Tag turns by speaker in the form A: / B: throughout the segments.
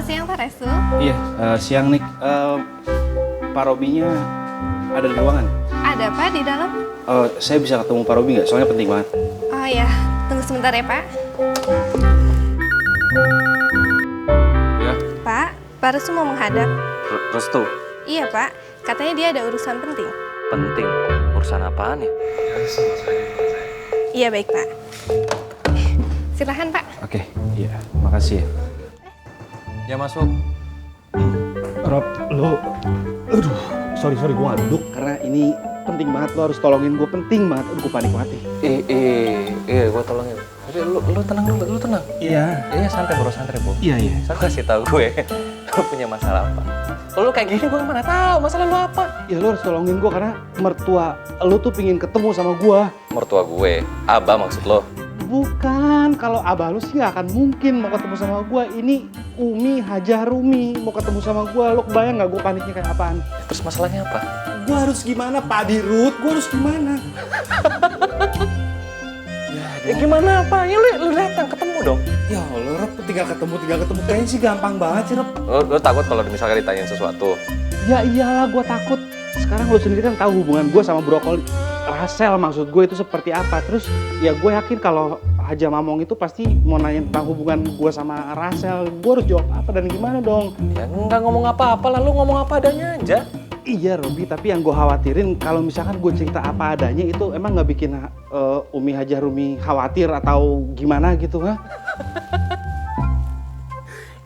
A: siang Pak Restu.
B: Iya, siang nih. Pak Robinya ada di ruangan.
A: Ada Pak di dalam?
B: Saya bisa ketemu Pak Robi nggak? Soalnya penting banget.
A: Oh ya, tunggu sebentar ya Pak.
B: Ya.
A: Pak Restu mau menghadap.
C: Restu,
A: Iya Pak, katanya dia ada urusan penting.
C: penting. Urusan apaan ya?
A: Iya baik Pak. Silahkan Pak.
B: Oke, iya. Makasih ya.
C: Ya masuk.
B: Rob, lo... Aduh, sorry gue nggak duduk. Karena ini penting banget, lo harus tolongin gue. Penting banget, gue panik mati.
C: Gue tolongin. Tapi lu tenang dulu, lu tenang.
B: Iya.
C: Iya santai bro, santai bro.
B: Iya.
C: Saya kasih tahu gue, lu punya masalah apa. Kalau lu kayak gini gue mana tahu masalah lu apa.
B: Ya lo harus tolongin gue karena mertua lo tuh pingin ketemu sama gue.
C: Mertua gue, Abah maksud lo.
B: Bukan, kalau abah lu sih gak akan mungkin mau ketemu sama gue. Ini Umi, Hajah Rumi mau ketemu sama gue. Lo kebayang gak gue paniknya kayak apaan?
C: Terus masalahnya apa?
B: Gue harus gimana Pak Dirut? Gue harus gimana?
C: Ya gimana apa? Ya lu datang ketemu dong.
B: Ya Allah, Rob, tinggal ketemu. Kayaknya sih gampang banget sih, Rob.
C: Lu takut kalau misalkan ditanyain sesuatu?
B: Ya iyalah, gue takut. Sekarang lo sendiri kan tahu hubungan gue sama brokoli. Rasel maksud gue itu seperti apa. Terus ya gue yakin kalau Haja Mamong itu pasti mau nanya tentang hubungan gue sama Rasel. Gue harus jawab apa dan gimana dong?
C: Ya nggak ngomong apa-apa lah, lu ngomong apa adanya aja.
B: Iya Robi, tapi yang gue khawatirin kalau misalkan gue cerita apa adanya itu emang nggak bikin Umi Hajah Rumi khawatir atau gimana gitu, ha?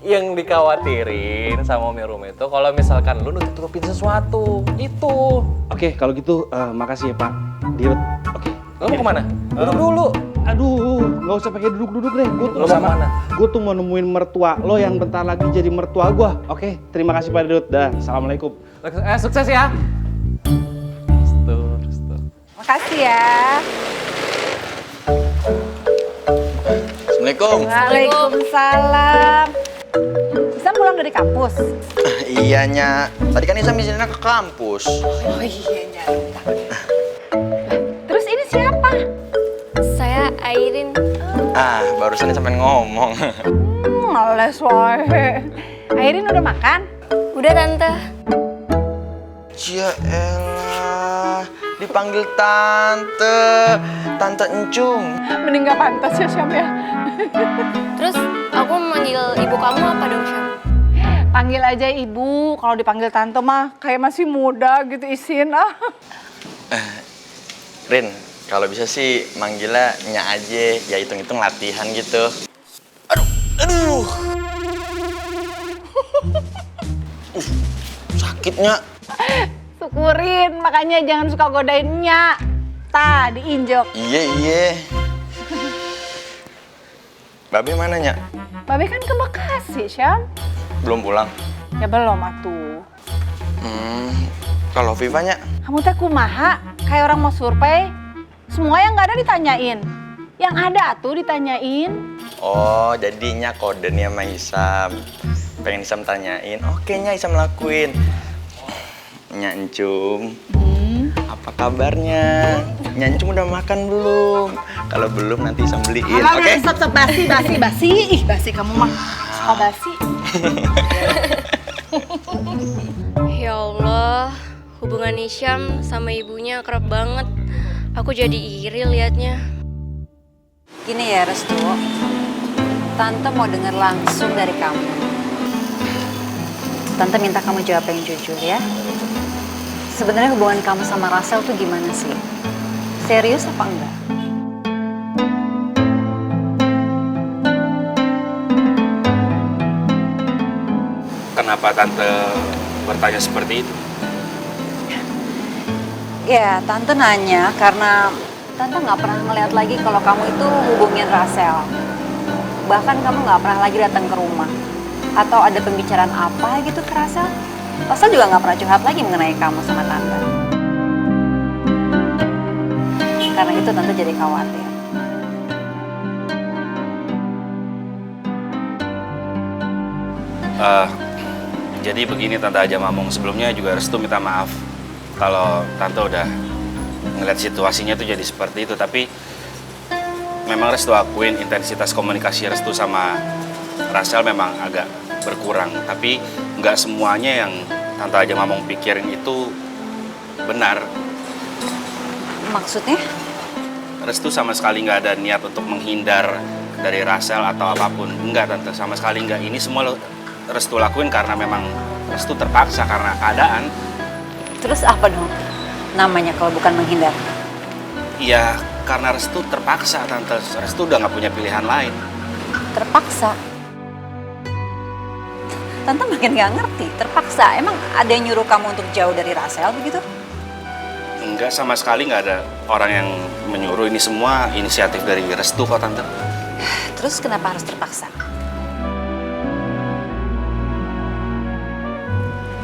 C: Yang dikhawatirin sama Umi Rumi itu kalau misalkan lu nutup-nutupin sesuatu, itu.
B: Oke, kalau gitu makasih ya Pak Dirut. Oke.
C: Lu mau kemana? Duduk dulu.
B: Aduh, nggak usah pakai duduk-duduk deh. Gue tuh
C: Lu sama mana?
B: Gue tuh mau nemuin mertua lo yang bentar lagi jadi mertua gue. Oke, terima kasih Pak Dirut. Dah, assalamualaikum.
C: Sukses ya. Restu.
D: Makasih ya.
E: Assalamualaikum.
D: Waalaikumsalam. Bisa pulang dari kampus?
E: Iya, Nya. Tadi kan Isam izinnya ke kampus.
D: Oh iya, nyata. Terus ini siapa?
A: Saya Airin.
E: Barusan sampai ngomong.
D: Ngeles wae. Airin udah makan?
A: Udah Tante.
E: Ya elah, dipanggil Tante. Tante Encung.
D: Mending gak pantas ya, Syam ya.
A: Terus aku manggil ibu kamu apa dong Syam?
D: Panggil aja ibu, kalau dipanggil tante mah kayak masih muda gitu Isin.
E: Rin, kalau bisa sih manggilnya Nya aja. Ya hitung-hitung latihan gitu. Aduh. Sakitnya.
D: Syukurin, makanya jangan suka godain Nya. Tah, diinjek.
E: Iya. Babe mana, Nya?
D: Babe kan ke Bekasi, Syam.
E: Belum pulang?
D: Ya belum atuh.
E: Kalau Viva, Nya?
D: Kamu teh kumaha? Kayak orang mau survei. Semua yang nggak ada ditanyain. Yang ada atuh ditanyain.
E: Oh, jadinya kode nih sama Isam. Pengen Isam tanyain. Oke, Nya, Isam lakuin. Nya Encum. Apa kabarnya? Nya Encum udah makan belum? Kalau belum nanti Isam beliin, oke?
D: Stop, basi. Ih, basi kamu mah. Suka basi.
A: Ya Allah, hubungan Isyam sama ibunya akrab banget. Aku jadi iri liatnya.
F: Gini ya Restu, Tante mau dengar langsung dari kamu. Tante minta kamu jawab yang jujur ya. Sebenarnya hubungan kamu sama Rasel tuh gimana sih? Serius apa enggak?
B: Kenapa Tante bertanya seperti itu?
F: Ya, Tante nanya karena Tante nggak pernah ngeliat lagi kalau kamu itu hubungin Rasel. Bahkan kamu nggak pernah lagi datang ke rumah. Atau ada pembicaraan apa gitu ke Rasel. Rasel juga nggak pernah curhat lagi mengenai kamu sama Tante. Karena itu Tante jadi khawatir.
B: Jadi begini Tante Haja Mamong, sebelumnya juga Restu minta maaf kalau Tante udah ngeliat situasinya tuh jadi seperti itu. Tapi memang Restu akuin intensitas komunikasi Restu sama Rasel memang agak berkurang. Tapi nggak semuanya yang Tante Aja Mamong pikirin itu benar.
F: Maksudnya?
B: Restu sama sekali nggak ada niat untuk menghindar dari Rasel atau apapun. Enggak, Tante, sama sekali enggak. Ini semua Restu lakuin karena memang Restu terpaksa karena keadaan.
F: Terus apa dong namanya kalau bukan menghindar?
B: Iya, karena Restu terpaksa, Tante. Restu udah nggak punya pilihan lain.
F: Terpaksa? Tante makin gak ngerti, terpaksa. Emang ada yang nyuruh kamu untuk jauh dari Rasel begitu?
B: Enggak, sama sekali nggak ada orang yang menyuruh. Ini semua inisiatif dari Restu kok, Tante.
F: Terus kenapa harus terpaksa?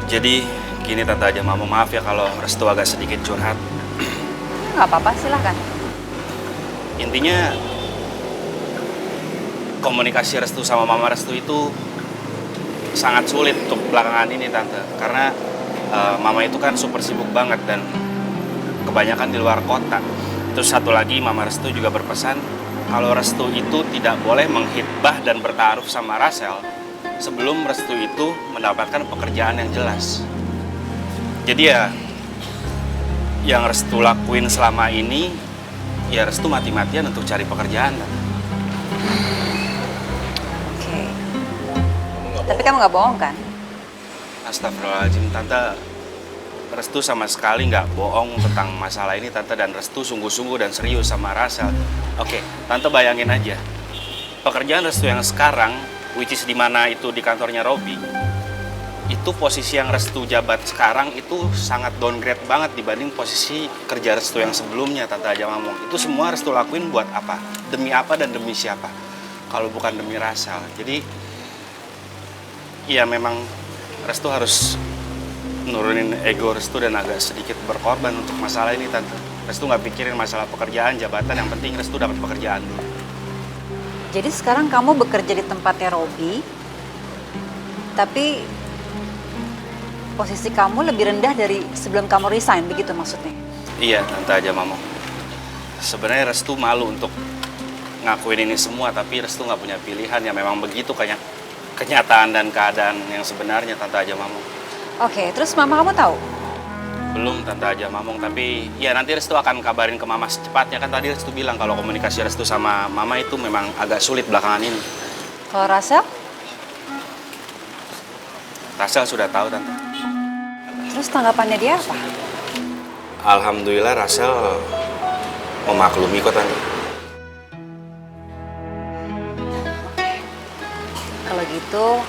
B: Jadi, gini Tante Aja Mamong, maaf ya kalau Restu agak sedikit curhat.
F: Gak apa-apa, silahkan.
B: Intinya, komunikasi Restu sama Mama Restu itu sangat sulit untuk belakangan ini, Tante. Karena Mama itu kan super sibuk banget dan kebanyakan di luar kota. Terus satu lagi, Mama Restu juga berpesan kalau Restu itu tidak boleh menghitbah dan bertaruh sama Rasel sebelum Restu itu mendapatkan pekerjaan yang jelas. Jadi ya, yang Restu lakuin selama ini, ya Restu mati-matian untuk cari pekerjaan, Tante.
F: Oke. Tapi kamu gak bohong kan?
B: Astagfirullahaladzim, Tante. Restu sama sekali nggak bohong tentang masalah ini, Tante. Dan Restu sungguh-sungguh dan serius sama Rasel. Oke, Tante bayangin aja. Pekerjaan Restu yang sekarang, which is dimana itu di kantornya Robi, itu posisi yang Restu jabat sekarang itu sangat downgrade banget dibanding posisi kerja Restu yang sebelumnya, Tante Aja Mamong. Itu semua Restu lakuin buat apa? Demi apa dan demi siapa? Kalau bukan demi Rasel. Jadi, ya memang Restu harus nurunin ego Restu dan agak sedikit berkorban untuk masalah ini, Tante. Restu nggak pikirin masalah pekerjaan, jabatan, yang penting Restu dapat pekerjaan dulu.
F: Jadi sekarang kamu bekerja di tempatnya Robi, tapi posisi kamu lebih rendah dari sebelum kamu resign, begitu maksudnya?
B: Iya, Tante Aja Mamong. Sebenarnya Restu malu untuk ngakuin ini semua, tapi Restu nggak punya pilihan. Ya memang begitu kayak kenyataan dan keadaan yang sebenarnya, Tante Aja Mamong.
F: Oke, terus mama kamu tahu?
B: Belum, Tante Aja Mamong, tapi ya nanti Restu akan kabarin ke Mama secepatnya. Kan tadi Restu bilang kalau komunikasi Restu sama Mama itu memang agak sulit belakangan ini.
F: Kalau Rasel?
B: Rasel sudah tahu, Tante.
F: Terus tanggapannya dia apa?
B: Alhamdulillah Rasel memaklumi kok, Tante.
F: Kalau gitu,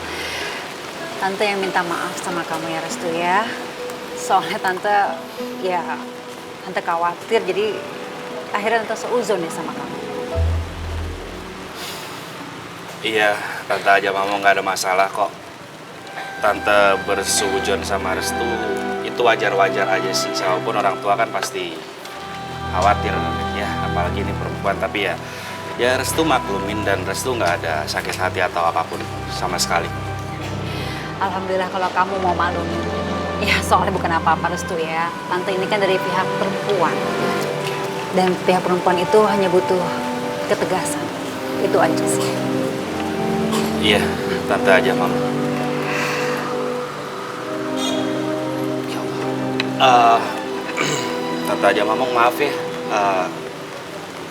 F: Tante yang minta maaf sama kamu ya Restu ya. Soalnya Tante khawatir, jadi akhirnya Tante seuzon ya sama kamu.
B: Iya, Tante Aja Mamong nggak ada masalah kok. Tante bersujon sama Restu itu wajar-wajar aja sih. Siapapun orang tua kan pasti khawatir ya, apalagi ini perempuan. Tapi ya Restu maklumin dan Restu nggak ada sakit hati atau apapun sama sekali.
F: Alhamdulillah kalau kamu mau maklumin. Ya soalnya bukan apa-apa Restu ya. Tante ini kan dari pihak perempuan. Dan pihak perempuan itu hanya butuh ketegasan. Itu aja sih.
B: Iya, Tante Aja Mamong. Tante Aja Mamong, maaf ya.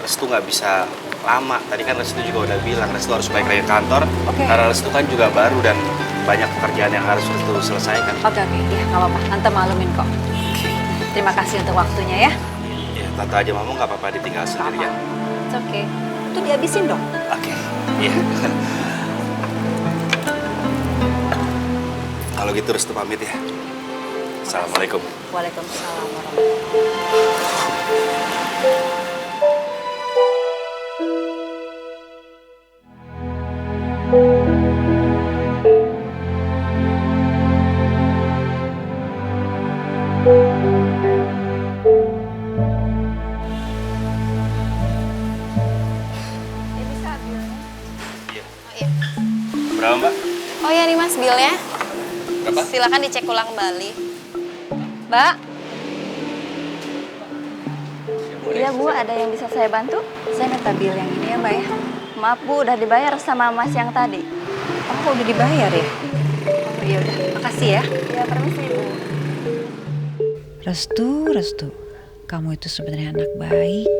B: Restu nggak bisa lama. Tadi kan Restu juga udah bilang Restu harus balik lagi ke kantor.
F: Oke.
B: Karena Restu kan juga baru dan banyak pekerjaan yang harus Restu selesaikan.
F: Oke, ya nggak apa-apa. Tante maklumin kok. Terima kasih untuk waktunya ya.
B: Iya, Tante Aja Mamong nggak apa-apa ditinggal sendirian.
F: It's okay. Itu dihabisin dong.
B: Oke, iya. Kalau gitu Restu pamit ya. Assalamualaikum.
F: Waalaikumsalam warahmatullahi
B: Berapa, Mbak?
A: Oh ya nih mas bilnya.
B: Berapa?
A: Silakan dicek ulang kembali.
F: Mbak,
G: Iya Bu, ada yang bisa saya bantu?
F: saya minta bill yang ini ya Mbak ya.
G: Maaf Bu, udah dibayar sama Mas yang tadi.
F: Oh, udah dibayar ya? Oh, ya udah, makasih ya.
G: Ya, permisi Ibu.
F: Restu, Restu. Kamu itu sebenarnya anak baik.